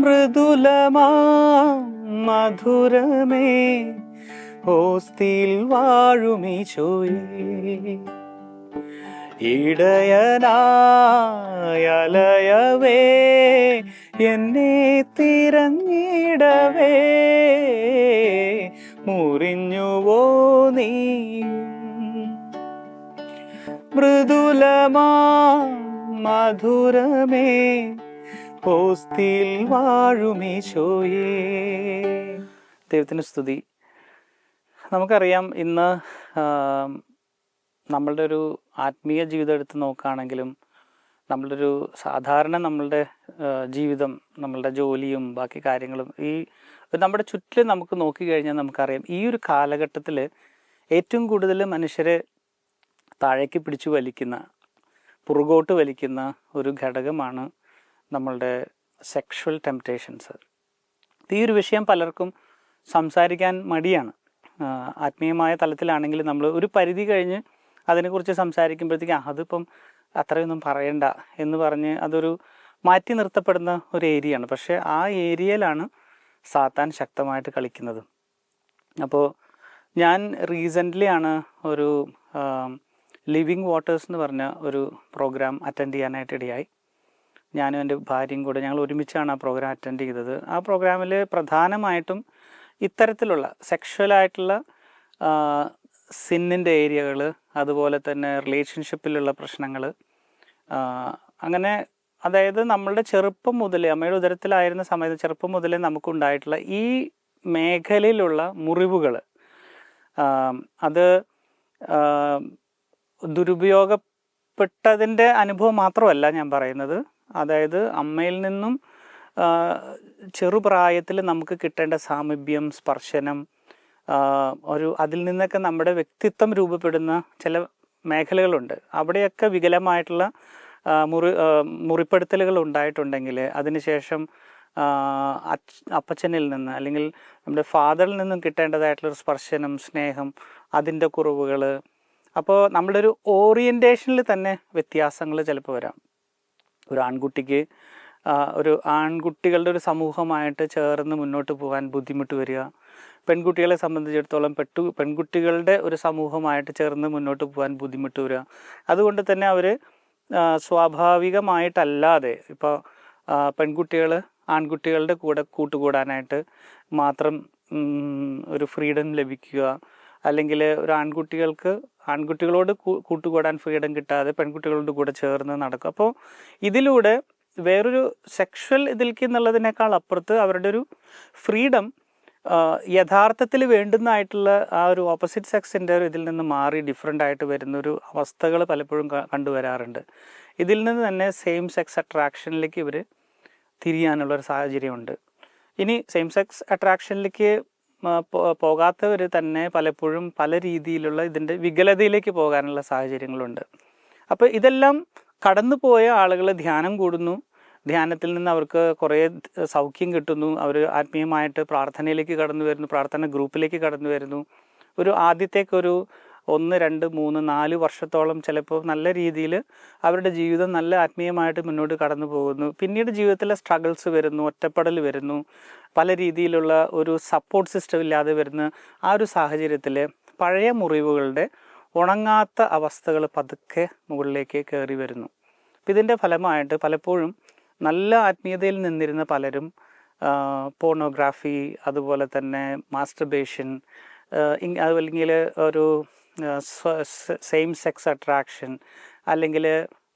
മൃദുലമാ മധുരമേ ഓസ്തിയിൽ വാഴുമീശോയേ, ഇടയനായലയവേ എന്നെ തിരഞ്ഞിടവേ മുറിഞ്ഞുവോ നീ. മൃദുലമാ മധുരമേ ഓസ്തിയിൽ വാഴുമീശോയേ. ദൈവത്തിന് സ്തുതി. നമുക്കറിയാം, ഇന്ന് നമ്മളുടെ ഒരു ആത്മീയ ജീവിതം എടുത്ത് നോക്കുകയാണെങ്കിലും നമ്മളുടെ ഒരു സാധാരണ നമ്മളുടെ ജീവിതം, നമ്മളുടെ ജോലിയും ബാക്കി കാര്യങ്ങളും ഈ നമ്മുടെ ചുറ്റിലും നമുക്ക് നോക്കിക്കഴിഞ്ഞാൽ നമുക്കറിയാം, ഈ ഒരു കാലഘട്ടത്തിൽ ഏറ്റവും കൂടുതൽ മനുഷ്യരെ താഴേക്ക് പിടിച്ചു വലിക്കുന്ന, പുറകോട്ട് വലിക്കുന്ന ഒരു ഘടകമാണ് നമ്മളുടെ സെക്ഷുവൽ ടെംപ്റ്റേഷൻസ്. ഈ ഒരു വിഷയം പലർക്കും സംസാരിക്കാൻ മടിയാണ്. ആത്മീയമായ തലത്തിലാണെങ്കിൽ നമ്മൾ ഒരു പരിധി കഴിഞ്ഞ് അതിനെക്കുറിച്ച് സംസാരിക്കുമ്പോഴത്തേക്കും അതിപ്പം അത്രയൊന്നും പറയണ്ട എന്ന് പറഞ്ഞ് അതൊരു മാറ്റി നിർത്തപ്പെടുന്ന ഒരു ഏരിയയാണ്. പക്ഷേ ആ ഏരിയയിലാണ് സാത്താൻ ശക്തമായിട്ട് കളിക്കുന്നത്. അപ്പോൾ ഞാൻ റീസെൻ്റ്ലി ആണ് ഒരു ലിവിങ് വാട്ടേഴ്സ് എന്ന് പറഞ്ഞ ഒരു പ്രോഗ്രാം അറ്റൻഡ് ചെയ്യാനായിട്ട് ഇടയായി. ഞാനും എൻ്റെ ഭാര്യയും കൂടെ ഞങ്ങൾ ഒരുമിച്ചാണ് ആ പ്രോഗ്രാം അറ്റൻഡ് ചെയ്തത്. ആ പ്രോഗ്രാമിൽ പ്രധാനമായിട്ടും ഇത്തരത്തിലുള്ള സെക്ഷുവലായിട്ടുള്ള സിന്നിൻ്റെ ഏരിയകൾ, അതുപോലെ തന്നെ റിലേഷൻഷിപ്പിലുള്ള പ്രശ്നങ്ങൾ, അങ്ങനെ അതായത് നമ്മളുടെ ചെറുപ്പം മുതലേ, അമ്മയുടെ ഉദരത്തിലായിരുന്ന സമയത്ത് ചെറുപ്പം മുതലേ നമുക്കുണ്ടായിട്ടുള്ള ഈ മേഖലയിലുള്ള മുറിവുകൾ, അത് ദുരുപയോഗപ്പെട്ടതിൻ്റെ അനുഭവം മാത്രമല്ല ഞാൻ പറയുന്നത്. അതായത് അമ്മയിൽ നിന്നും ചെറുപ്രായത്തിൽ നമുക്ക് കിട്ടേണ്ട സാമീപ്യം, സ്പർശനം, അതിൽ നിന്നൊക്കെ നമ്മുടെ വ്യക്തിത്വം രൂപപ്പെടുന്ന ചില മേഖലകളുണ്ട്. അവിടെയൊക്കെ വികലമായിട്ടുള്ള മുറിപ്പെടുത്തലുകൾ ഉണ്ടായിട്ടുണ്ടെങ്കിൽ അതിനുശേഷം അപ്പച്ചനിൽ നിന്ന് അല്ലെങ്കിൽ നമ്മുടെ ഫാദറിൽ നിന്നും കിട്ടേണ്ടതായിട്ടുള്ളൊരു സ്പർശനം, സ്നേഹം, അതിൻ്റെ കുറവുകൾ, അപ്പോൾ നമ്മളുടെ ഒരു ഓറിയൻറ്റേഷനിൽ തന്നെ വ്യത്യാസങ്ങൾ ചിലപ്പോൾ വരാം. ഒരു ആൺകുട്ടിക്ക് ഒരു ആൺകുട്ടികളുടെ ഒരു സമൂഹമായിട്ട് ചേർന്ന് മുന്നോട്ട് പോകാൻ ബുദ്ധിമുട്ട് വരിക, പെൺകുട്ടികളെ സംബന്ധിച്ചിടത്തോളം പെൺകുട്ടികളുടെ ഒരു സമൂഹമായിട്ട് ചേർന്ന് മുന്നോട്ട് പോകാൻ ബുദ്ധിമുട്ട് വരിക. അതുകൊണ്ട് തന്നെ അവർ സ്വാഭാവികമായിട്ടല്ലാതെ ഇപ്പോൾ പെൺകുട്ടികൾ ആൺകുട്ടികളുടെ കൂടെ കൂട്ടുകൂടാനായിട്ട് മാത്രം ഒരു ഫ്രീഡം ലഭിക്കുക, അല്ലെങ്കിൽ ഒരു ആൺകുട്ടികളോട് കൂട്ടുകൂടാൻ ഫ്രീഡം കിട്ടാതെ പെൺകുട്ടികളോട് കൂടെ ചേർന്ന് നടക്കും. അപ്പോൾ ഇതിലൂടെ വേറൊരു സെക്ഷൽ ഇതിലേക്ക് എന്നുള്ളതിനേക്കാൾ അപ്പുറത്ത് അവരുടെ ഒരു ഫ്രീഡം യഥാർത്ഥത്തിൽ വേണ്ടുന്നതായിട്ടുള്ള ആ ഒരു ഓപ്പോസിറ്റ് സെക്സിൻ്റെ ഇതിൽ നിന്ന് മാറി ഡിഫറെൻ്റ് ആയിട്ട് വരുന്നൊരു അവസ്ഥകൾ പലപ്പോഴും കണ്ടുവരാറുണ്ട്. ഇതിൽ നിന്ന് തന്നെ സെയിം സെക്സ് അട്രാക്ഷനിലേക്ക് ഇവർ തിരിയാനുള്ളൊരു സാഹചര്യമുണ്ട്. ഇനി സെയിം സെക്സ് അട്രാക്ഷനിലേക്ക് പോകാത്തവർ തന്നെ പലപ്പോഴും പല രീതിയിലുള്ള ഇതിൻ്റെ വികലതയിലേക്ക് പോകാനുള്ള സാഹചര്യങ്ങളുണ്ട്. അപ്പോൾ ഇതെല്ലാം കടന്നുപോയ ആളുകൾ ധ്യാനം കൂടുന്നു, ധ്യാനത്തിൽ നിന്ന് അവർക്ക് കുറേ സൗഖ്യം കിട്ടുന്നു, അവർ ആത്മീയമായിട്ട് പ്രാർത്ഥനയിലേക്ക് കടന്നു വരുന്നു, പ്രാർത്ഥന ഗ്രൂപ്പിലേക്ക് കടന്നു വരുന്നു. ഒരു ആദ്യത്തേക്കൊരു 1, 2, 3, 4 വർഷത്തോളം ചിലപ്പോൾ നല്ല രീതിയിൽ അവരുടെ ജീവിതം നല്ല ആത്മീയമായിട്ട് മുന്നോട്ട് കടന്നു പോകുന്നു. പിന്നീട് ജീവിതത്തിലെ സ്ട്രഗിൾസ് വരുന്നു, ഒറ്റപ്പെടൽ വരുന്നു, പല രീതിയിലുള്ള ഒരു സപ്പോർട്ട് സിസ്റ്റം ഇല്ലാതെ വരുന്ന ആ ഒരു സാഹചര്യത്തിൽ പഴയ മുറിവുകളുടെ ഉണങ്ങാത്ത അവസ്ഥകൾ പതുക്കെ മുകളിലേക്ക് കയറി വരുന്നു. അപ്പം ഇതിൻ്റെ ഫലമായിട്ട് പലപ്പോഴും നല്ല ആത്മീയതയിൽ നിന്നിരുന്ന പലരും പോർണോഗ്രാഫി, അതുപോലെ തന്നെ മാസ്റ്റർബേഷൻ, അല്ലെങ്കിൽ ഒരു സെയിം സെക്സ് അട്രാക്ഷൻ, അല്ലെങ്കിൽ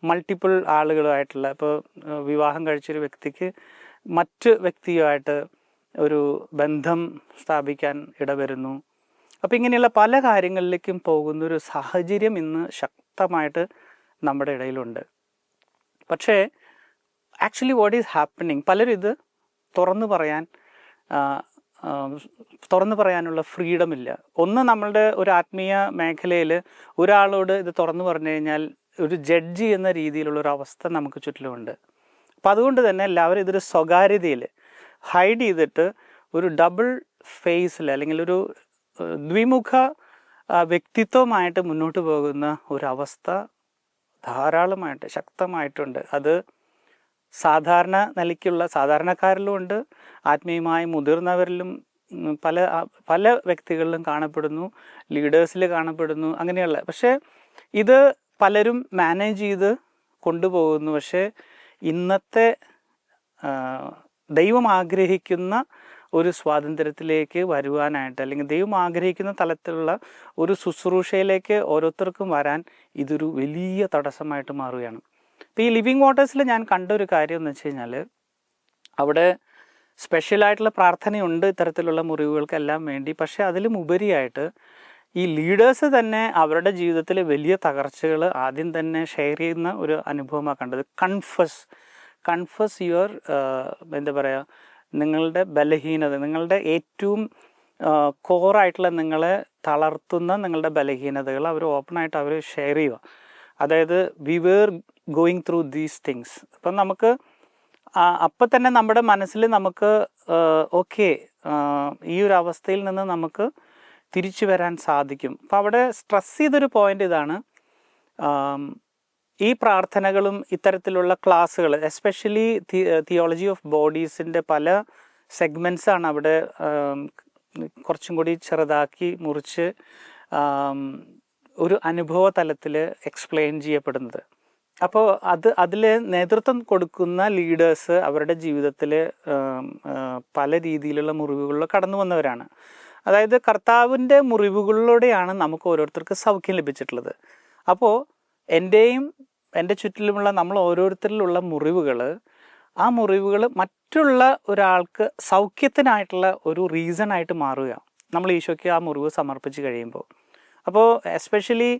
മൾട്ടിപ്പിൾ ആളുകളുമായിട്ടുള്ള, ഇപ്പോൾ വിവാഹം കഴിച്ചൊരു വ്യക്തിക്ക് മറ്റ് വ്യക്തിയുമായിട്ട് ഒരു ബന്ധം സ്ഥാപിക്കാൻ ഇടവരുന്നു. അപ്പോൾ ഇങ്ങനെയുള്ള പല കാര്യങ്ങളിലേക്കും പോകുന്നൊരു സാഹചര്യം ഇന്ന് ശക്തമായിട്ട് നമ്മുടെ ഇടയിലുണ്ട്. പക്ഷേ ആക്ച്വലി വാട്ട് ഈസ് ഹാപ്പനിങ്, പലരും ഇത് തുറന്നു പറയാനുള്ള ഫ്രീഡം ഇല്ല. ഒന്ന്, നമ്മളുടെ ഒരു ആത്മീയ മേഖലയിൽ ഒരാളോട് ഇത് തുറന്നു പറഞ്ഞു കഴിഞ്ഞാൽ ഒരു ജഡ്ജ് എന്ന രീതിയിലുള്ളൊരു അവസ്ഥ നമുക്ക് ചുറ്റിലുമുണ്ട്. അപ്പം അതുകൊണ്ട് തന്നെ എല്ലാവരും ഇതൊരു സ്വകാര്യതയിൽ ഹൈഡ് ചെയ്തിട്ട് ഒരു ഡബിൾ ഫേസിൽ അല്ലെങ്കിൽ ഒരു ദ്വിമുഖ വ്യക്തിത്വമായിട്ട് മുന്നോട്ട് പോകുന്ന ഒരവസ്ഥ ധാരാളമായിട്ട് ശക്തമായിട്ടുണ്ട്. അത് സാധാരണ നിലയ്ക്കുള്ള സാധാരണക്കാരിലും ഉണ്ട്, ആത്മീയമായി മുതിർന്നവരിലും പല വ്യക്തികളിലും കാണപ്പെടുന്നു, ലീഡേഴ്സിൽ കാണപ്പെടുന്നു, അങ്ങനെയുള്ള. പക്ഷേ ഇത് പലരും മാനേജ് ചെയ്ത് കൊണ്ടുപോകുന്നു. പക്ഷേ ഇന്നത്തെ ദൈവം ആഗ്രഹിക്കുന്ന ഒരു സ്വാതന്ത്ര്യത്തിലേക്ക് വരുവാനായിട്ട്, അല്ലെങ്കിൽ ദൈവം ആഗ്രഹിക്കുന്ന തലത്തിലുള്ള ഒരു ശുശ്രൂഷയിലേക്ക് ഓരോരുത്തർക്കും വരാൻ ഇതൊരു വലിയ തടസ്സമായിട്ട് മാറുകയാണ്. ഇപ്പോൾ ഈ ലിവിങ് വാട്ടേഴ്സിൽ ഞാൻ കണ്ട ഒരു കാര്യം എന്ന് വെച്ച് കഴിഞ്ഞാൽ, അവിടെ സ്പെഷ്യലായിട്ടുള്ള പ്രാർത്ഥനയുണ്ട് ഇത്തരത്തിലുള്ള മുറിവുകൾക്കെല്ലാം വേണ്ടി. പക്ഷേ അതിലും ഉപരിയായിട്ട് ഈ ലീഡേഴ്സ് തന്നെ അവരുടെ ജീവിതത്തിൽ വലിയ തകർച്ചകൾ ആദ്യം തന്നെ ഷെയർ ചെയ്യുന്ന ഒരു അനുഭവമാണ് കണ്ടത്. കൺഫസ് യുവർ എന്താ പറയുക, നിങ്ങളുടെ ബലഹീനത, നിങ്ങളുടെ ഏറ്റവും കോറായിട്ടുള്ള നിങ്ങളെ തളർത്തുന്ന നിങ്ങളുടെ ബലഹീനതകൾ അവർ ഓപ്പണായിട്ട് അവർ ഷെയർ ചെയ്യുക. അതായത് we were going through these things. അപ്പം നമുക്ക് അപ്പം തന്നെ നമ്മുടെ മനസ്സിൽ നമുക്ക് ഓക്കെ, ഈ ഒരു അവസ്ഥയിൽ നിന്ന് നമുക്ക് തിരിച്ചു വരാൻ സാധിക്കും. അപ്പം അവിടെ സ്ട്രെസ് ചെയ്തൊരു പോയിന്റ് ഇതാണ്, ഈ പ്രാർത്ഥനകളും ഇത്തരത്തിലുള്ള ക്ലാസ്സുകൾ, എസ്പെഷ്യലി തിയോളജി ഓഫ് ബോഡീസിൻ്റെ പല സെഗ്മെൻറ്റ്സാണ് അവിടെ കുറച്ചും കൂടി ചെറുതാക്കി മുറിച്ച് ഒരു അനുഭവ തലത്തിൽ എക്സ്പ്ലെയിൻ ചെയ്യപ്പെടുന്നത്. അപ്പോൾ അതിൽ നേതൃത്വം കൊടുക്കുന്ന ലീഡേഴ്സ് അവരുടെ ജീവിതത്തിൽ പല രീതിയിലുള്ള മുറിവുകളിൽ കടന്നു വന്നവരാണ്. അതായത് കർത്താവിൻ്റെ മുറിവുകളിലൂടെയാണ് നമുക്ക് ഓരോരുത്തർക്ക് സൗഖ്യം ലഭിച്ചിട്ടുള്ളത്. അപ്പോൾ എൻ്റെ ചുറ്റിലുമുള്ള നമ്മൾ ഓരോരുത്തരിലുള്ള മുറിവുകൾ, ആ മുറിവുകൾ മറ്റുള്ള ഒരാൾക്ക് സൗഖ്യത്തിനായിട്ടുള്ള ഒരു റീസണായിട്ട് മാറുക നമ്മൾ ഈശോയ്ക്ക് ആ മുറിവ് സമർപ്പിച്ച് കഴിയുമ്പോൾ. അപ്പോൾ എസ്പെഷ്യലി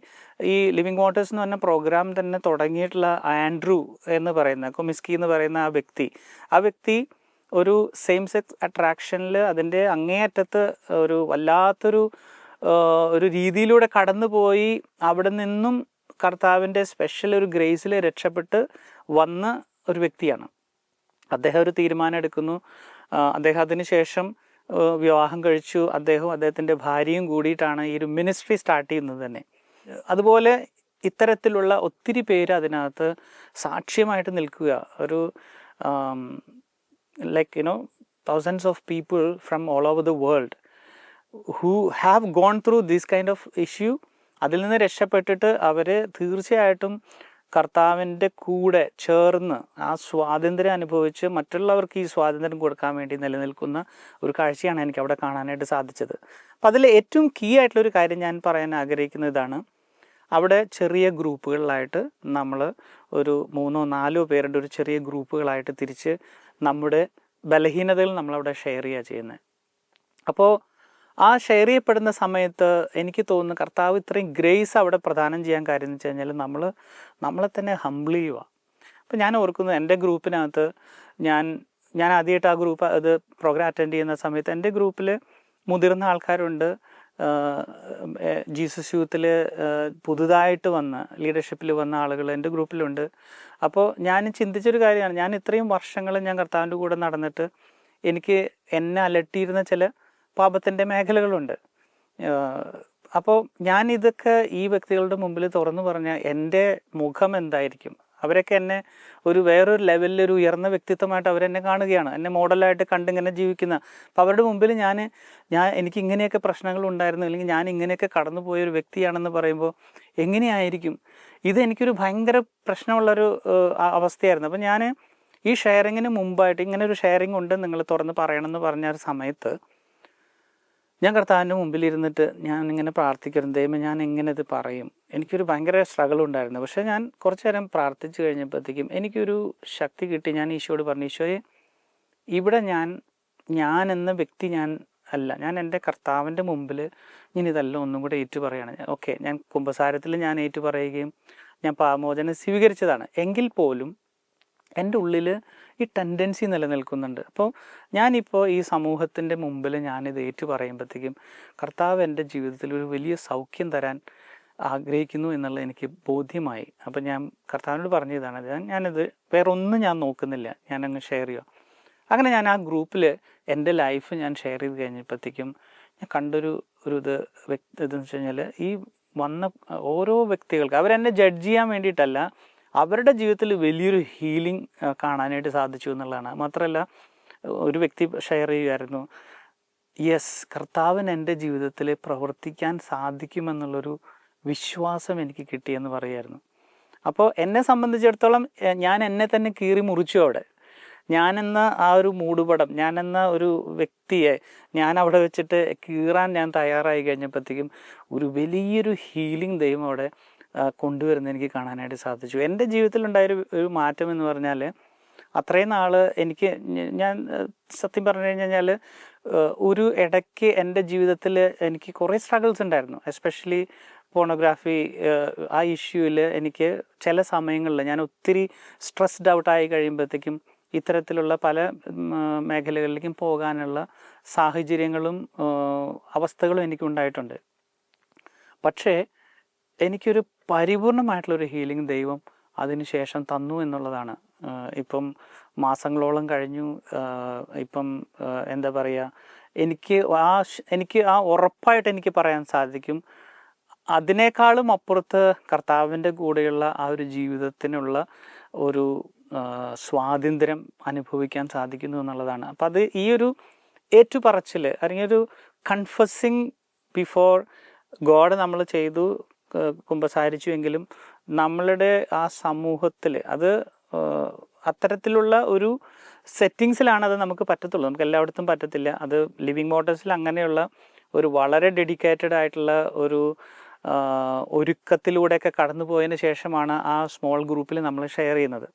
ഈ ലിവിങ് വാട്ടേഴ്സ് എന്ന് പറഞ്ഞ പ്രോഗ്രാം തന്നെ തുടങ്ങിയിട്ടുള്ള ആൻഡ്രൂ എന്ന് പറയുന്ന, കൊമിസ്കി എന്ന് പറയുന്ന ആ വ്യക്തി ഒരു സെയിം സെക്സ് അട്രാക്ഷനിൽ അതിൻ്റെ അങ്ങേയറ്റത്ത് ഒരു വല്ലാത്തൊരു രീതിയിലൂടെ കടന്നുപോയി അവിടെ നിന്നും കർത്താവിൻ്റെ സ്പെഷ്യൽ ഒരു ഗ്രേസിൽ രക്ഷപ്പെട്ട് വന്ന ഒരു വ്യക്തിയാണ്. അദ്ദേഹം ഒരു തീരുമാനം എടുക്കുന്നു. അദ്ദേഹം അതിന് ശേഷം വിവാഹം കഴിച്ചു. അദ്ദേഹത്തിൻ്റെ ഭാര്യയും കൂടിയിട്ടാണ് ഈ ഒരു മിനിസ്ട്രി സ്റ്റാർട്ട് ചെയ്യുന്നത് തന്നെ. അതുപോലെ ഇത്തരത്തിലുള്ള ഒത്തിരി പേര് അതിനകത്ത് സാക്ഷ്യമായിട്ട് നിൽക്കുക. ഒരു thousands of people from all over the world who have gone through this kind of issue. അതിൽ നിന്ന് രക്ഷപ്പെട്ടിട്ട് അവർ തീർച്ചയായിട്ടും കർത്താവിൻ്റെ കൂടെ ചേർന്ന് ആ സ്വാതന്ത്ര്യം അനുഭവിച്ച് മറ്റുള്ളവർക്ക് ഈ സ്വാതന്ത്ര്യം കൊടുക്കാൻ വേണ്ടി നിലനിൽക്കുന്ന ഒരു കാഴ്ചയാണ് എനിക്ക് അവിടെ കാണാനായിട്ട് സാധിച്ചത്. അപ്പം അതിൽ ഏറ്റവും കീ ആയിട്ടുള്ളൊരു കാര്യം ഞാൻ പറയാൻ ആഗ്രഹിക്കുന്ന ഇതാണ്, അവിടെ ചെറിയ ഗ്രൂപ്പുകളിലായിട്ട് നമ്മൾ ഒരു 3-4 പേരുടെ ഒരു ചെറിയ ഗ്രൂപ്പുകളായിട്ട് തിരിച്ച് നമ്മുടെ ബലഹീനതകൾ നമ്മളവിടെ ഷെയർ ചെയ്യുക ചെയ്യുന്നത്. അപ്പോൾ ആ ഷെയർ ചെയ്യപ്പെടുന്ന സമയത്ത് എനിക്ക് തോന്നുന്നു കർത്താവ് ഇത്രയും ഗ്രേസ് അവിടെ പ്രദാനം ചെയ്യാൻ കാര്യം എന്ന് വെച്ച് കഴിഞ്ഞാൽ നമ്മളെ തന്നെ ഹംബിൾ ചെയ്യുക. അപ്പോൾ ഞാൻ ഓർക്കുന്നു, എൻ്റെ ഗ്രൂപ്പിനകത്ത് ഞാൻ ആദ്യമായിട്ട് ആ ഗ്രൂപ്പ് പ്രോഗ്രാം അറ്റൻഡ് ചെയ്യുന്ന സമയത്ത് എൻ്റെ ഗ്രൂപ്പിൽ മുതിർന്ന ആൾക്കാരുണ്ട്, ജീസസ് യൂത്തിൽ പുതുതായിട്ട് വന്ന ലീഡർഷിപ്പിൽ വന്ന ആളുകൾ എൻ്റെ ഗ്രൂപ്പിലുണ്ട്. അപ്പോൾ ഞാൻ ചിന്തിച്ചൊരു കാര്യമാണ്, ഞാൻ ഇത്രയും വർഷങ്ങൾ ഞാൻ കർത്താവിൻ്റെ കൂടെ നടന്നിട്ട് എനിക്ക് എന്നെ അലട്ടിയിരുന്ന ചില പാപത്തിൻ്റെ മേഖലകളുണ്ട്. അപ്പോൾ ഞാൻ ഇതൊക്കെ ഈ വ്യക്തികളുടെ മുമ്പിൽ തുറന്നു പറഞ്ഞാൽ എൻ്റെ മുഖം എന്തായിരിക്കും? അവരൊക്കെ എന്നെ വേറൊരു ലെവലിൽ ഒരു ഉയർന്ന വ്യക്തിത്വമായിട്ട് അവരെന്നെ കാണുകയാണ്, എന്നെ മോഡലായിട്ട് കണ്ടിങ്ങനെ ജീവിക്കുന്ന. അപ്പോൾ അവരുടെ മുമ്പിൽ എനിക്ക് ഇങ്ങനെയൊക്കെ പ്രശ്നങ്ങൾ ഉണ്ടായിരുന്നു, അല്ലെങ്കിൽ ഞാൻ ഇങ്ങനെയൊക്കെ കടന്നു പോയൊരു വ്യക്തിയാണെന്ന് പറയുമ്പോൾ എങ്ങനെയായിരിക്കും? ഇത് എനിക്കൊരു ഭയങ്കര പ്രശ്നമുള്ളൊരു അവസ്ഥയായിരുന്നു. അപ്പോൾ ഞാൻ ഈ ഷെയറിങ്ങിന് മുമ്പായിട്ട് ഇങ്ങനെ ഒരു ഷെയറിങ് ഉണ്ട്, നിങ്ങൾ തുറന്ന് പറയണമെന്ന് പറഞ്ഞ ഒരു സമയത്ത് ഞാൻ കർത്താവിൻ്റെ മുമ്പിലിരുന്നിട്ട് ഞാനിങ്ങനെ പ്രാർത്ഥിക്കുന്നു, ദൈവമേ ഞാൻ എങ്ങനെ ഇത് പറയും? എനിക്കൊരു ഭയങ്കര സ്ട്രഗിൾ ഉണ്ടായിരുന്നു. പക്ഷേ ഞാൻ കുറച്ചു നേരം പ്രാർത്ഥിച്ചു കഴിഞ്ഞപ്പോഴത്തേക്കും എനിക്കൊരു ശക്തി കിട്ടി. ഞാൻ ഈശോയോട് പറഞ്ഞു, ഈശോയെ, ഇവിടെ ഞാൻ എന്ന വ്യക്തി ഞാൻ അല്ല, ഞാൻ എൻ്റെ കർത്താവിൻ്റെ മുമ്പിൽ ഞാൻ ഇതെല്ലാം ഒന്നും കൂടെ ഏറ്റു പറയുകയാണ്. ഓക്കെ, ഞാൻ കുമ്പസാരത്തിൽ ഞാൻ ഏറ്റു പറയുകയും ഞാൻ പാപമോചനം സ്വീകരിച്ചതാണ്, എങ്കിൽ പോലും എൻ്റെ ഉള്ളിൽ ഈ ടെൻഡൻസി നിലനിൽക്കുന്നുണ്ട്. അപ്പോൾ ഞാനിപ്പോൾ ഈ സമൂഹത്തിൻ്റെ മുമ്പിൽ ഞാനിത് ഏറ്റു പറയുമ്പോഴത്തേക്കും കർത്താവ് എൻ്റെ ജീവിതത്തിൽ ഒരു വലിയ സൗഖ്യം തരാൻ ആഗ്രഹിക്കുന്നു എന്നുള്ളത് എനിക്ക് ബോധ്യമായി. അപ്പോൾ ഞാൻ കർത്താവിനോട് പറഞ്ഞതാണ്, ഞാനിത് വേറൊന്നും ഞാൻ നോക്കുന്നില്ല, ഞാനങ്ങ് ഷെയർ ചെയ്യുക. അങ്ങനെ ഞാൻ ആ ഗ്രൂപ്പിൽ എൻ്റെ ലൈഫ് ഞാൻ ഷെയർ ചെയ്ത് കഴിഞ്ഞപ്പോഴത്തേക്കും ഞാൻ കണ്ടൊരു ഇതെന്ന് വെച്ച് കഴിഞ്ഞാൽ, ഈ വന്ന ഓരോ വ്യക്തികൾക്ക് അവരെന്നെ ജഡ്ജ് ചെയ്യാൻ വേണ്ടിയിട്ടല്ല, അവരുടെ ജീവിതത്തിൽ വലിയൊരു ഹീലിംഗ് കാണാനായിട്ട് സാധിച്ചു എന്നുള്ളതാണ്. മാത്രമല്ല ഒരു വ്യക്തി ഷെയർ ചെയ്യുമായിരുന്നു, യെസ്, കർത്താവിന് എൻ്റെ ജീവിതത്തിൽ പ്രവർത്തിക്കാൻ സാധിക്കുമെന്നുള്ളൊരു വിശ്വാസം എനിക്ക് കിട്ടിയെന്ന് പറയുമായിരുന്നു. അപ്പോൾ എന്നെ സംബന്ധിച്ചിടത്തോളം ഞാൻ എന്നെ തന്നെ കീറി മുറിച്ചു അവിടെ. ഞാനെന്ന ആ ഒരു മൂടുപടം, ഞാനെന്ന ഒരു വ്യക്തിയെ ഞാൻ അവിടെ വെച്ചിട്ട് കീറാൻ ഞാൻ തയ്യാറായി കഴിഞ്ഞപ്പോഴത്തേക്കും ഒരു വലിയൊരു ഹീലിംഗ് ദൈവം അവിടെ കൊണ്ടുവരുന്നത് എനിക്ക് കാണാനായിട്ട് സാധിച്ചു. എൻ്റെ ജീവിതത്തിലുണ്ടായൊരു മാറ്റം എന്ന് പറഞ്ഞാൽ, അത്രയും നാൾ എനിക്ക് ഞാൻ സത്യം പറഞ്ഞു കഴിഞ്ഞാൽ ഒരു ഇടയ്ക്ക് എൻ്റെ ജീവിതത്തിൽ എനിക്ക് കുറേ സ്ട്രഗിൾസ് ഉണ്ടായിരുന്നു. എസ്പെഷ്യലി പോണോഗ്രാഫി ആ ഇഷ്യൂവിൽ എനിക്ക് ചില സമയങ്ങളിൽ ഞാൻ ഒത്തിരി സ്ട്രെസ്ഡ് ഔട്ടായി കഴിയുമ്പോഴത്തേക്കും ഇത്തരത്തിലുള്ള പല മേഖലകളിലേക്കും പോകാനുള്ള സാഹചര്യങ്ങളും അവസ്ഥകളും എനിക്കുണ്ടായിട്ടുണ്ട്. പക്ഷേ എനിക്കൊരു പരിപൂർണമായിട്ടുള്ളൊരു ഹീലിംഗ് ദൈവം അതിനുശേഷം തന്നു എന്നുള്ളതാണ്. ഇപ്പം മാസങ്ങളോളം കഴിഞ്ഞു. ഇപ്പം എന്താ പറയുക, എനിക്ക് ആ ഉറപ്പായിട്ട് എനിക്ക് പറയാൻ സാധിക്കും, അതിനേക്കാളും അപ്പുറത്ത് കർത്താവിൻ്റെ കൂടെയുള്ള ആ ഒരു ജീവിതത്തിനുള്ള ഒരു സ്വാതന്ത്ര്യം അനുഭവിക്കാൻ സാധിക്കുന്നു എന്നുള്ളതാണ്. അപ്പം അത് ഈ ഒരു ഏറ്റുപറച്ചിൽ അല്ലെങ്കിൽ ഒരു കൺഫസിങ് ബിഫോർ ഗോഡ് നമ്മൾ ചെയ്തു, കുമ്പസാരിച്ചു എങ്കിലും നമ്മളുടെ ആ സമൂഹത്തിൽ അത് അത്തരത്തിലുള്ള ഒരു സെറ്റിങ്സിലാണ് അത് നമുക്ക് പറ്റത്തുള്ളൂ. നമുക്ക് എല്ലായിടത്തും പറ്റത്തില്ല. അത് ലിവിങ് വാട്ടേഴ്സിൽ അങ്ങനെയുള്ള ഒരു വളരെ ഡെഡിക്കേറ്റഡ് ആയിട്ടുള്ള ഒരു ഒരുക്കത്തിലൂടെയൊക്കെ കടന്നു പോയതിന് ശേഷമാണ് ആ സ്മോൾ ഗ്രൂപ്പിൽ നമ്മൾ ഷെയർ ചെയ്യുന്നത്.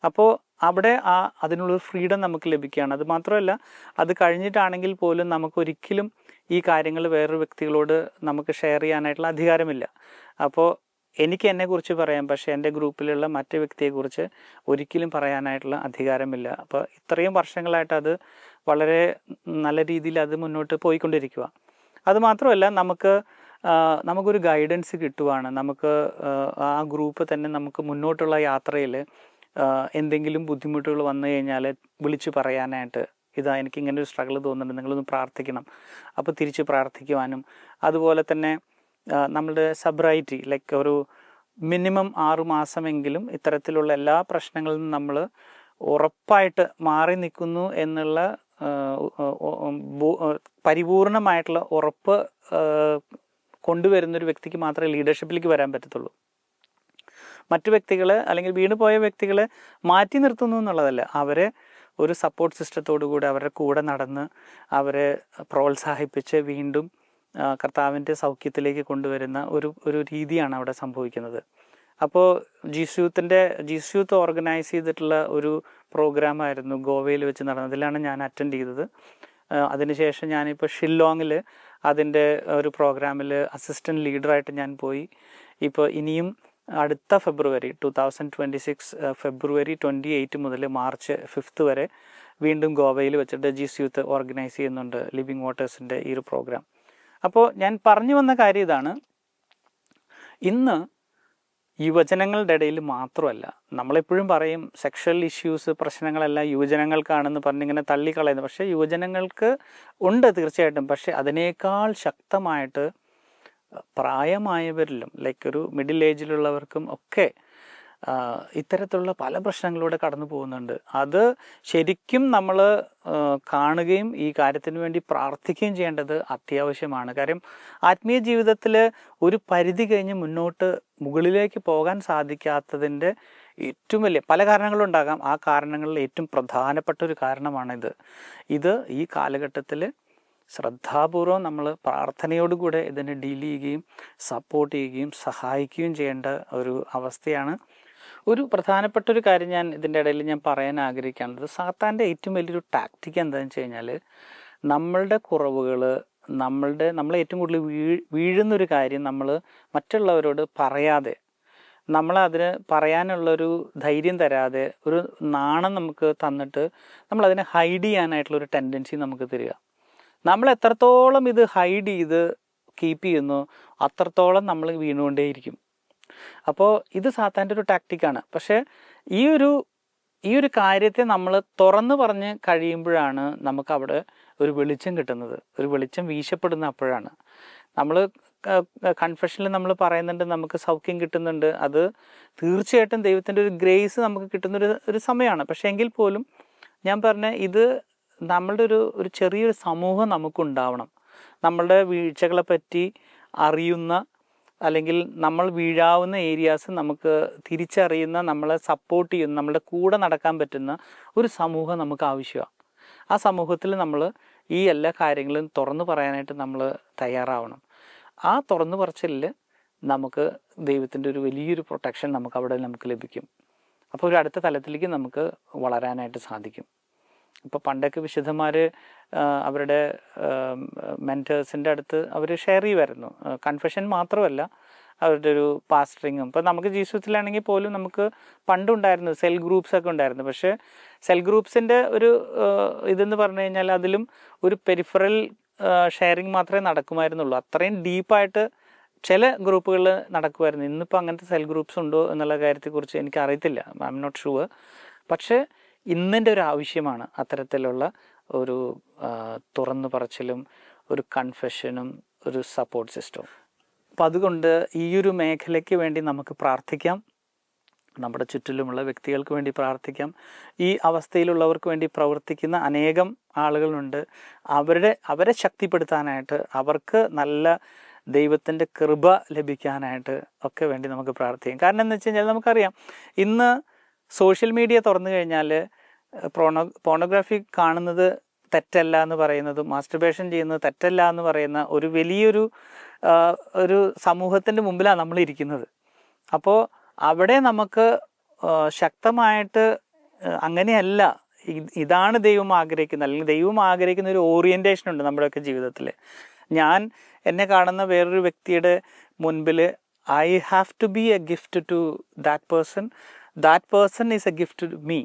അപ്പോൾ അവിടെ അതിനുള്ളൊരു ഫ്രീഡം നമുക്ക് ലഭിക്കുകയാണ്. അത് മാത്രമല്ല, അത് കഴിഞ്ഞിട്ടാണെങ്കിൽ പോലും നമുക്കൊരിക്കലും ഈ കാര്യങ്ങൾ വേറൊരു വ്യക്തികളോട് നമുക്ക് ഷെയർ ചെയ്യാനായിട്ടുള്ള അധികാരമില്ല. അപ്പോൾ എനിക്ക് എന്നെക്കുറിച്ച് പറയാം, പക്ഷേ എൻ്റെ ഗ്രൂപ്പിലുള്ള മറ്റു വ്യക്തിയെക്കുറിച്ച് ഒരിക്കലും പറയാനായിട്ടുള്ള അധികാരമില്ല. അപ്പോൾ ഇത്രയും വർഷങ്ങളായിട്ട് അത് വളരെ നല്ല രീതിയിൽ അത് മുന്നോട്ട് പോയിക്കൊണ്ടിരിക്കുക. അതുമാത്രമല്ല, നമുക്കൊരു ഗൈഡൻസ് കിട്ടുവാണ്. നമുക്ക് ആ ഗ്രൂപ്പ് തന്നെ നമുക്ക് മുന്നോട്ടുള്ള യാത്രയിൽ എന്തെങ്കിലും ബുദ്ധിമുട്ടുകൾ വന്നു കഴിഞ്ഞാൽ വിളിച്ചു പറയാനായിട്ട്, ഇതാ എനിക്കിങ്ങനെ ഒരു സ്ട്രഗിൾ തോന്നുന്നുണ്ട്, നിങ്ങളൊന്ന് പ്രാർത്ഥിക്കണം, അപ്പോൾ തിരിച്ച് പ്രാർത്ഥിക്കുവാനും, അതുപോലെ തന്നെ നമ്മളുടെ സബ്രൈറ്റി ലൈക്ക് ഒരു മിനിമം 6 മാസമെങ്കിലും ഇത്തരത്തിലുള്ള എല്ലാ പ്രശ്നങ്ങളിൽ നിന്നും നമ്മൾ ഉറപ്പായിട്ട് മാറി നിൽക്കുന്നു എന്നുള്ള പരിപൂർണമായിട്ടുള്ള ഉറപ്പ് കൊണ്ടുവരുന്നൊരു വ്യക്തിക്ക് മാത്രമേ ലീഡർഷിപ്പിലേക്ക് വരാൻ പറ്റത്തുള്ളൂ. മറ്റു വ്യക്തികൾ അല്ലെങ്കിൽ വീണുപോയ വ്യക്തികളെ മാറ്റി നിർത്തുന്നു എന്നുള്ളതല്ല, അവരെ ഒരു സപ്പോർട്ട് സിസ്റ്റത്തോടു കൂടി അവരുടെ കൂടെ നടന്ന് അവരെ പ്രോത്സാഹിപ്പിച്ച് വീണ്ടും കർത്താവിൻ്റെ സൗഖ്യത്തിലേക്ക് കൊണ്ടുവരുന്ന ഒരു രീതിയാണ് അവിടെ സംഭവിക്കുന്നത്. അപ്പോൾ ജീസ് യൂത്ത് ഓർഗനൈസ് ചെയ്തിട്ടുള്ള ഒരു പ്രോഗ്രാമായിരുന്നു ഗോവയിൽ വെച്ച് നടന്നത്. അതിലാണ് ഞാൻ അറ്റൻഡ് ചെയ്തത്. അതിനുശേഷം ഞാനിപ്പോൾ ഷില്ലോങ്ങിൽ അതിൻ്റെ ഒരു പ്രോഗ്രാമിൽ അസിസ്റ്റൻറ്റ് ലീഡറായിട്ട് ഞാൻ പോയി. ഇപ്പോൾ ഇനിയും അടുത്ത ഫെബ്രുവരി 2026 ഫെബ്രുവരി 28 മുതൽ മാർച്ച് 5 വരെ വീണ്ടും ഗോവയിൽ വെച്ചിട്ട് ജീസ് യൂത്ത് ഓർഗനൈസ് ചെയ്യുന്നുണ്ട് ലിവിങ് വാട്ടേഴ്സിൻ്റെ ഈ ഒരു പ്രോഗ്രാം. അപ്പോൾ ഞാൻ പറഞ്ഞു വന്ന കാര്യം ഇതാണ്, ഇന്ന് യുവജനങ്ങളുടെ ഇടയിൽ മാത്രമല്ല, നമ്മളെപ്പോഴും പറയും സെക്ഷൽ ഇഷ്യൂസ് പ്രശ്നങ്ങളെല്ലാം യുവജനങ്ങൾക്കാണെന്ന് പറഞ്ഞിങ്ങനെ തള്ളിക്കളയുന്നത്. പക്ഷേ യുവജനങ്ങൾക്ക് ഉണ്ട് തീർച്ചയായിട്ടും. പക്ഷേ അതിനേക്കാൾ ശക്തമായിട്ട് പ്രായമായവരിലും ലൈക്ക് ഒരു മിഡിൽ ഏജിലുള്ളവർക്കും ഒക്കെ ഇത്തരത്തിലുള്ള പല പ്രശ്നങ്ങളിലൂടെ കടന്നു പോകുന്നുണ്ട്. അത് ശരിക്കും നമ്മൾ കാണുകയും ഈ കാര്യത്തിന് വേണ്ടി പ്രാർത്ഥിക്കുകയും ചെയ്യേണ്ടത് അത്യാവശ്യമാണ്. കാര്യം ആത്മീയ ജീവിതത്തിൽ ഒരു പരിധി കഴിഞ്ഞ് മുകളിലേക്ക് പോകാൻ സാധിക്കാത്തതിൻ്റെ ഏറ്റവും വലിയ പല കാരണങ്ങളുണ്ടാകാം. ആ കാരണങ്ങളിൽ ഏറ്റവും പ്രധാനപ്പെട്ട ഒരു കാരണമാണിത്. ഈ കാലഘട്ടത്തിൽ ശ്രദ്ധാപൂർവം നമ്മൾ പ്രാർത്ഥനയോടുകൂടെ ഇതിനെ ഡീൽ ചെയ്യുകയും സപ്പോർട്ട് ചെയ്യുകയും സഹായിക്കുകയും ചെയ്യേണ്ട ഒരു അവസ്ഥയാണ്. ഒരു പ്രധാനപ്പെട്ട ഒരു കാര്യം ഇതിൻ്റെ ഇടയിൽ ഞാൻ പറയാൻ ആഗ്രഹിക്കുന്നത്, സാത്താൻ്റെ ഏറ്റവും വലിയൊരു ടാക്റ്റിക് എന്താണെന്ന് വെച്ച് കഴിഞ്ഞാൽ, നമ്മളുടെ കുറവുകൾ, നമ്മളെ ഏറ്റവും കൂടുതൽ വീഴുന്നൊരു കാര്യം നമ്മൾ മറ്റുള്ളവരോട് പറയാതെ, നമ്മളതിന് പറയാനുള്ളൊരു ധൈര്യം തരാതെ, ഒരു നാണം നമുക്ക് തന്നിട്ട് നമ്മളതിനെ ഹൈഡ് ചെയ്യാനായിട്ടുള്ളൊരു ടെൻഡൻസി നമുക്ക് തരിക. നമ്മൾ എത്രത്തോളം ഇത് ഹൈഡ് ചെയ്ത് കീപ്പ് ചെയ്യുന്നു അത്രത്തോളം നമ്മൾ വീണുകൊണ്ടേയിരിക്കും. അപ്പോൾ ഇത് സാത്താൻ്റെ ഒരു ടാക്റ്റിക്കാണ്. പക്ഷേ ഈ ഒരു കാര്യത്തെ നമ്മൾ തുറന്നു പറഞ്ഞ് കഴിയുമ്പോഴാണ് നമുക്ക് അവിടെ ഒരു വെളിച്ചം കിട്ടുന്നത്, ഒരു വെളിച്ചം വീശപ്പെടുന്ന അപ്പോഴാണ്. നമ്മൾ കൺഫെഷനിൽ നമ്മൾ പറയുന്നുണ്ട് നമുക്ക് സൗഖ്യം കിട്ടുന്നുണ്ട്, അത് തീർച്ചയായിട്ടും ദൈവത്തിൻ്റെ ഒരു ഗ്രേസ് നമുക്ക് കിട്ടുന്നൊരു സമയമാണ്. പക്ഷേ എങ്കിൽ പോലും ഞാൻ പറഞ്ഞ ഇത് നമ്മളുടെ ഒരു ചെറിയൊരു സമൂഹം നമുക്കുണ്ടാവണം. നമ്മളുടെ വീഴ്ചകളെ പറ്റി അറിയുന്ന, അല്ലെങ്കിൽ നമ്മൾ വീഴാവുന്ന ഏരിയാസ് നമുക്ക് തിരിച്ചറിയുന്ന, നമ്മളെ സപ്പോർട്ട് ചെയ്യുന്ന, നമ്മളുടെ കൂടെ നടക്കാൻ പറ്റുന്ന ഒരു സമൂഹം നമുക്ക് ആവശ്യമാണ്. ആ സമൂഹത്തിൽ നമ്മൾ ഈ എല്ലാ കാര്യങ്ങളും തുറന്നു പറയാനായിട്ട് നമ്മൾ തയ്യാറാവണം. ആ തുറന്നു പറച്ചിലിൽ നമുക്ക് ദൈവത്തിൻ്റെ ഒരു വലിയൊരു പ്രൊട്ടക്ഷൻ നമുക്ക് ലഭിക്കും. അപ്പോൾ ഒരു അടുത്ത തലത്തിലേക്ക് നമുക്ക് വളരാനായിട്ട് സാധിക്കും. ഇപ്പോൾ പണ്ടൊക്കെ വിശുദ്ധന്മാർ അവരുടെ മെൻറ്റേഴ്സിൻ്റെ അടുത്ത് അവർ ഷെയർ ചെയ്യുമായിരുന്നു. കൺഫെഷൻ മാത്രമല്ല, അവരുടെ ഒരു പാസ്റ്ററിങ്ങും. ഇപ്പോൾ നമുക്ക് ജീവിതത്തിലാണെങ്കിൽ പോലും നമുക്ക് പണ്ടുണ്ടായിരുന്നു സെൽ ഗ്രൂപ്പ്സൊക്കെ ഉണ്ടായിരുന്നു. പക്ഷേ സെൽ ഗ്രൂപ്പ്സിൻ്റെ ഒരു ഇതെന്ന് പറഞ്ഞു കഴിഞ്ഞാൽ അതിലും ഒരു പെരിഫറൽ ഷെയറിങ് മാത്രമേ നടക്കുമായിരുന്നുള്ളൂ. അത്രയും ഡീപ്പായിട്ട് ചില ഗ്രൂപ്പുകളിൽ നടക്കുമായിരുന്നു. ഇന്നിപ്പോൾ അങ്ങനത്തെ സെൽ ഗ്രൂപ്പ്സ് ഉണ്ടോ എന്നുള്ള കാര്യത്തെക്കുറിച്ച് എനിക്ക് അറിയത്തില്ല, ഐ എം നോട്ട് ഷുവർ. പക്ഷേ ഇന്നിൻ്റെ ഒരു ആവശ്യമാണ് അത്തരത്തിലുള്ള ഒരു തുറന്നു പറച്ചിലും ഒരു കൺഫെഷനും ഒരു സപ്പോർട്ട് സിസ്റ്റവും. അപ്പം അതുകൊണ്ട് ഈ ഒരു മേഖലയ്ക്ക് വേണ്ടി നമുക്ക് പ്രാർത്ഥിക്കാം. നമ്മുടെ ചുറ്റിലുമുള്ള വ്യക്തികൾക്ക് വേണ്ടി പ്രാർത്ഥിക്കാം. ഈ അവസ്ഥയിലുള്ളവർക്ക് വേണ്ടി പ്രവർത്തിക്കുന്ന അനേകം ആളുകളുണ്ട്. അവരെ ശക്തിപ്പെടുത്താനായിട്ട്, അവർക്ക് നല്ല ദൈവത്തിൻ്റെ കൃപ ലഭിക്കാനായിട്ട് ഒക്കെ വേണ്ടി നമുക്ക് പ്രാർത്ഥിക്കാം. കാരണം എന്ന് വെച്ച് കഴിഞ്ഞാൽ നമുക്കറിയാം, ഇന്ന് സോഷ്യൽ മീഡിയ തുറന്നു കഴിഞ്ഞാൽ പോർണോഗ്രാഫി കാണുന്നത് തെറ്റല്ല എന്ന് പറയുന്നതും മാസ്റ്റർബേഷൻ ചെയ്യുന്നത് തെറ്റല്ല എന്ന് പറയുന്ന ഒരു വലിയൊരു ഒരു സമൂഹത്തിൻ്റെ മുമ്പിലാണ് നമ്മൾ ഇരിക്കുന്നത്. അപ്പോൾ അവിടെ നമുക്ക് ശക്തമായിട്ട് അങ്ങനെയല്ല, ഇതാണ് ദൈവം ആഗ്രഹിക്കുന്നത്, അല്ലെങ്കിൽ ദൈവം ആഗ്രഹിക്കുന്ന ഒരു ഓറിയൻറ്റേഷൻ ഉണ്ട് നമ്മുടെയൊക്കെ ജീവിതത്തിൽ. ഞാൻ എന്നെ കാണുന്ന വേറൊരു വ്യക്തിയുടെ മുൻപിൽ I have to be a gift to that person is a gift to me.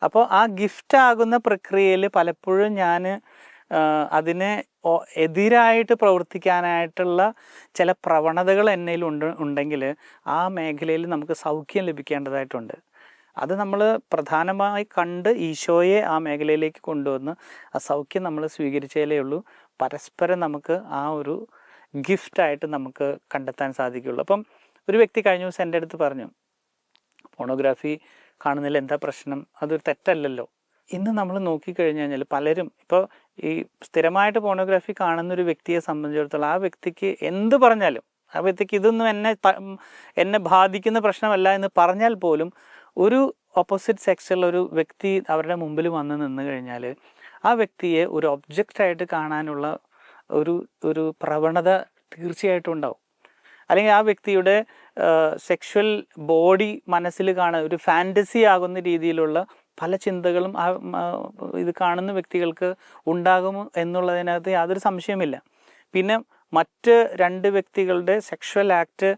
അപ്പോൾ ആ ഗിഫ്റ്റ് ആകുന്ന പ്രക്രിയയിൽ പലപ്പോഴും ഞാൻ അതിനെ എതിരായിട്ട് പ്രവർത്തിക്കാനായിട്ടുള്ള ചില പ്രവണതകൾ എന്നിൽ ഉണ്ടെങ്കിൽ ആ മേഖലയിൽ നമുക്ക് സൗഖ്യം ലഭിക്കേണ്ടതായിട്ടുണ്ട്. അത് നമ്മൾ പ്രധാനമായി കണ്ട് ഈശോയെ ആ മേഖലയിലേക്ക് കൊണ്ടുവന്ന് ആ സൗഖ്യം നമ്മൾ സ്വീകരിച്ചാലേ ഉള്ളൂ പരസ്പരം നമുക്ക് ആ ഒരു ഗിഫ്റ്റായിട്ട് നമുക്ക് കണ്ടെത്താൻ സാധിക്കുകയുള്ളൂ. അപ്പം ഒരു വ്യക്തി കഴിഞ്ഞ ദിവസം എൻ്റെ അടുത്ത് പറഞ്ഞു, പോണോഗ്രാഫി കാണുന്നതിൽ എന്താ പ്രശ്നം, അതൊരു തെറ്റല്ലല്ലോ. ഇന്ന് നമ്മൾ നോക്കിക്കഴിഞ്ഞു കഴിഞ്ഞാൽ പലരും ഇപ്പോൾ ഈ സ്ഥിരമായിട്ട് പോണോഗ്രാഫി കാണുന്നൊരു വ്യക്തിയെ സംബന്ധിച്ചിടത്തോളം ആ വ്യക്തിക്ക് എന്ത് പറഞ്ഞാലും, ആ വ്യക്തിക്ക് ഇതൊന്നും എന്നെ ബാധിക്കുന്ന പ്രശ്നമല്ല എന്ന് പറഞ്ഞാൽ പോലും ഒരു ഓപ്പോസിറ്റ് സെക്സുള്ള ഒരു വ്യക്തി അവരുടെ മുമ്പിൽ വന്ന് നിന്ന് കഴിഞ്ഞാൽ ആ വ്യക്തിയെ ഒരു ഒബ്ജക്റ്റായിട്ട് കാണാനുള്ള ഒരു പ്രവണത തീർച്ചയായിട്ടും ഉണ്ടാവും. അല്ലെങ്കിൽ ആ വ്യക്തിയുടെ സെക്ഷൽ ബോഡി മനസ്സിൽ കാണാൻ ഒരു ഫാൻറ്റസി ആകുന്ന രീതിയിലുള്ള പല ചിന്തകളും ഇത് കാണുന്ന വ്യക്തികൾക്ക് ഉണ്ടാകും എന്നുള്ളതിനകത്ത് യാതൊരു സംശയമില്ല. പിന്നെ മറ്റ് രണ്ട് വ്യക്തികളുടെ സെക്ഷൽ ആക്ട്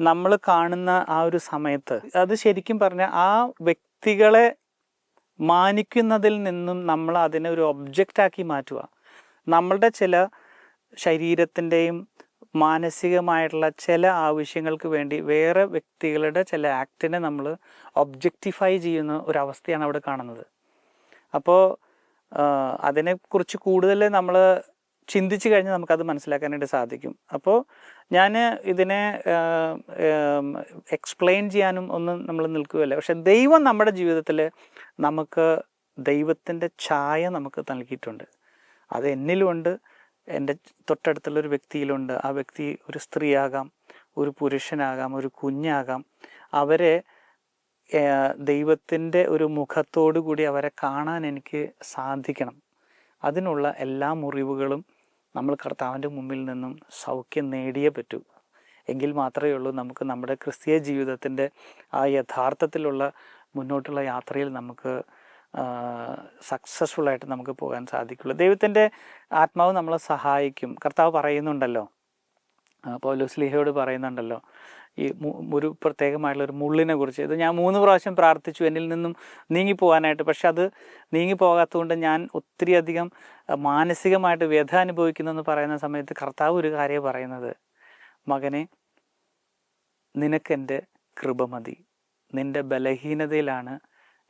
നമ്മൾ കാണുന്ന ആ ഒരു സമയത്ത് അത് ശരിക്കും പറഞ്ഞാൽ ആ വ്യക്തികളെ മാനിക്കുന്നതിൽ നിന്നും നമ്മൾ അതിനെ ഒരു ഒബ്ജക്റ്റാക്കി മാറ്റുക. നമ്മളുടെ ചില ശരീരത്തിൻ്റെയും മാനസികമായിട്ടുള്ള ചില ആവശ്യങ്ങൾക്ക് വേണ്ടി വേറെ വ്യക്തികളുടെ ചില ആക്ടിനെ നമ്മൾ ഒബ്ജക്റ്റിഫൈ ചെയ്യുന്ന ഒരവസ്ഥയാണ് അവിടെ കാണുന്നത്. അപ്പോൾ അതിനെക്കുറിച്ച് കൂടുതൽ നമ്മൾ ചിന്തിച്ചു കഴിഞ്ഞാൽ നമുക്കത് മനസ്സിലാക്കാനായിട്ട് സാധിക്കും. അപ്പോൾ ഞാൻ ഇതിനെ എക്സ്പ്ലെയിൻ ചെയ്യാനും ഒന്നും നമ്മൾ നിൽക്കുകയല്ല. പക്ഷെ ദൈവം നമ്മുടെ ജീവിതത്തിൽ നമുക്ക് ദൈവത്തിൻ്റെ ഛായ നമുക്ക് നൽകിയിട്ടുണ്ട്. അത് എന്നിലുമുണ്ട്, എൻ്റെ തൊട്ടടുത്തുള്ളൊരു വ്യക്തിയിലുണ്ട്. ആ വ്യക്തി ഒരു സ്ത്രീയാകാം, ഒരു പുരുഷനാകാം, ഒരു കുഞ്ഞാകാം. അവരെ ദൈവത്തിൻ്റെ ഒരു മുഖത്തോടു കൂടി അവരെ കാണാൻ എനിക്ക് സാധിക്കണം. അതിനുള്ള എല്ലാ മുറിവുകളും നമ്മൾ കർത്താവിൻ്റെ മുമ്പിൽ നിന്നും സൗഖ്യം നേടിയേ പറ്റൂ. എങ്കിൽ മാത്രമേ ഉള്ളൂ നമുക്ക് നമ്മുടെ ക്രിസ്തീയ ജീവിതത്തിൻ്റെ ആ യഥാർത്ഥത്തിലുള്ള മുന്നോട്ടുള്ള യാത്രയിൽ നമുക്ക് സക്സസ്ഫുള്ളായിട്ട് നമുക്ക് പോകാൻ സാധിക്കുള്ളൂ. ദൈവത്തിൻ്റെ ആത്മാവ് നമ്മളെ സഹായിക്കും. കർത്താവ് പറയുന്നുണ്ടല്ലോ, പൗലോസ്ലീഹയോട് പറയുന്നുണ്ടല്ലോ ഈ ഒരു പ്രത്യേകമായിട്ടുള്ളൊരു മുള്ളിനെ കുറിച്ച്. ഇത് ഞാൻ 3 പ്രാവശ്യം പ്രാർത്ഥിച്ചു എന്നിൽ നിന്നും നീങ്ങിപ്പോകാനായിട്ട്. പക്ഷെ അത് നീങ്ങിപ്പോകാത്തതുകൊണ്ട് ഞാൻ ഒത്തിരി അധികം മാനസികമായിട്ട് വ്യഥ അനുഭവിക്കുന്നു എന്ന് പറയുന്ന സമയത്ത് കർത്താവ് ഒരു കാര്യം പറയുന്നത്, മകനെ, നിനക്കെൻ്റെ കൃപ മതി, നിൻ്റെ ബലഹീനതയിലാണ്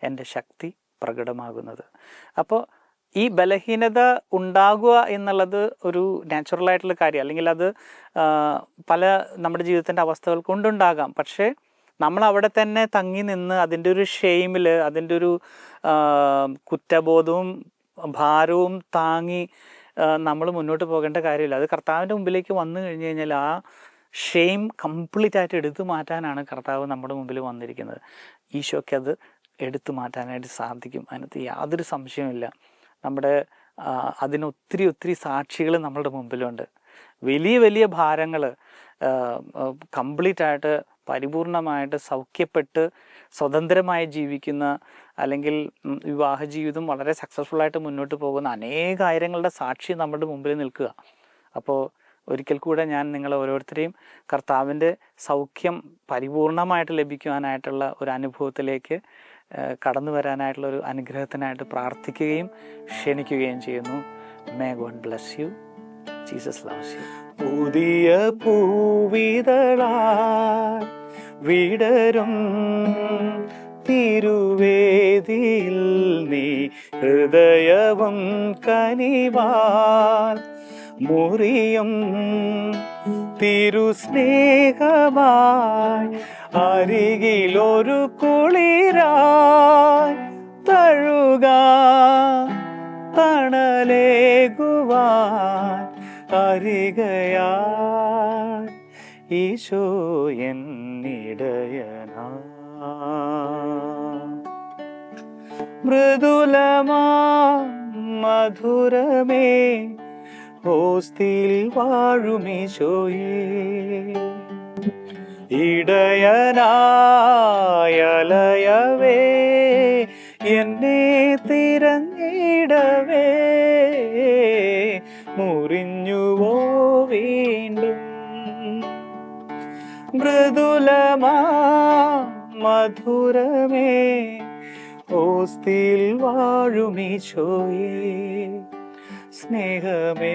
എൻ്റെ ശക്തി പ്രകടമാകുന്നത്. അപ്പോൾ ഈ ബലഹീനത ഉണ്ടാകുക എന്നുള്ളത് ഒരു നാച്ചുറലായിട്ടുള്ള കാര്യം, അല്ലെങ്കിൽ അത് പല നമ്മുടെ ജീവിതത്തിൻ്റെ അവസ്ഥകൾ കൊണ്ടുണ്ടാകാം. പക്ഷേ നമ്മൾ അവിടെ തന്നെ തങ്ങി നിന്ന് അതിൻ്റെ ഒരു ഷെയിമിൽ, അതിൻ്റെ ഒരു കുറ്റബോധവും ഭാരവും താങ്ങി നമ്മൾ മുന്നോട്ട് പോകേണ്ട കാര്യമില്ല. അത് കർത്താവിൻ്റെ മുമ്പിലേക്ക് വന്നു കഴിഞ്ഞ് കഴിഞ്ഞാൽ ആ ഷെയിം കംപ്ലീറ്റ് ആയിട്ട് എടുത്തു മാറ്റാനാണ് കർത്താവ് നമ്മുടെ മുമ്പിൽ വന്നിരിക്കുന്നത്. ഈശോയ്ക്ക് അത് എടുത്തു മാറ്റാനായിട്ട് സാധിക്കും, അതിനകത്ത് യാതൊരു സംശയമില്ല. നമ്മുടെ അതിനൊത്തിരി സാക്ഷികൾ നമ്മളുടെ മുമ്പിലുണ്ട്. വലിയ വലിയ ഭാരങ്ങൾ കംപ്ലീറ്റ് ആയിട്ട് പരിപൂർണമായിട്ട് സൗഖ്യപ്പെട്ട് സ്വതന്ത്രമായി ജീവിക്കുന്ന, അല്ലെങ്കിൽ വിവാഹ ജീവിതം വളരെ സക്സസ്ഫുള്ളായിട്ട് മുന്നോട്ട് പോകുന്ന അനേകായിരങ്ങളുടെ സാക്ഷി നമ്മുടെ മുമ്പിൽ നിൽക്കുക. അപ്പോൾ ഒരിക്കൽ കൂടെ ഞാൻ നിങ്ങളെ ഓരോരുത്തരെയും കർത്താവിൻ്റെ സൗഖ്യം പരിപൂർണമായിട്ട് ലഭിക്കുവാനായിട്ടുള്ള ഒരു അനുഭവത്തിലേക്ക് കടന്നു വരാനായിട്ടുള്ള ഒരു അനുഗ്രഹത്തിനായിട്ട് പ്രാർത്ഥിക്കുകയും ക്ഷണിക്കുകയും ചെയ്യുന്നു. May God bless you. Jesus loves you. പുതിയ പൂവിതളായി വിടരും തിരുവേദിയിൽ നീ ഹൃദയവും കനിവാൽ മുറിയും തിരുസ്നേഹമായി അരികിലൊരു കുളിരായി തഴുക തണലേകുവാൻ അരികയായി ഈശോ എന്നിടയനാ. മൃദുലമാ മധുരമേ ഹോസ്തിയിൽ വാഴുമീശോയേ, ഇടയനായലയവേ എന്നെ തിരഞ്ഞിടവേ മുറിഞ്ഞുവോ വീണ്ടും. മൃദുലമാ മധുരമേ ഹോസ്തിയിൽ വാഴുമീശോയേ, സ്നേഹമേ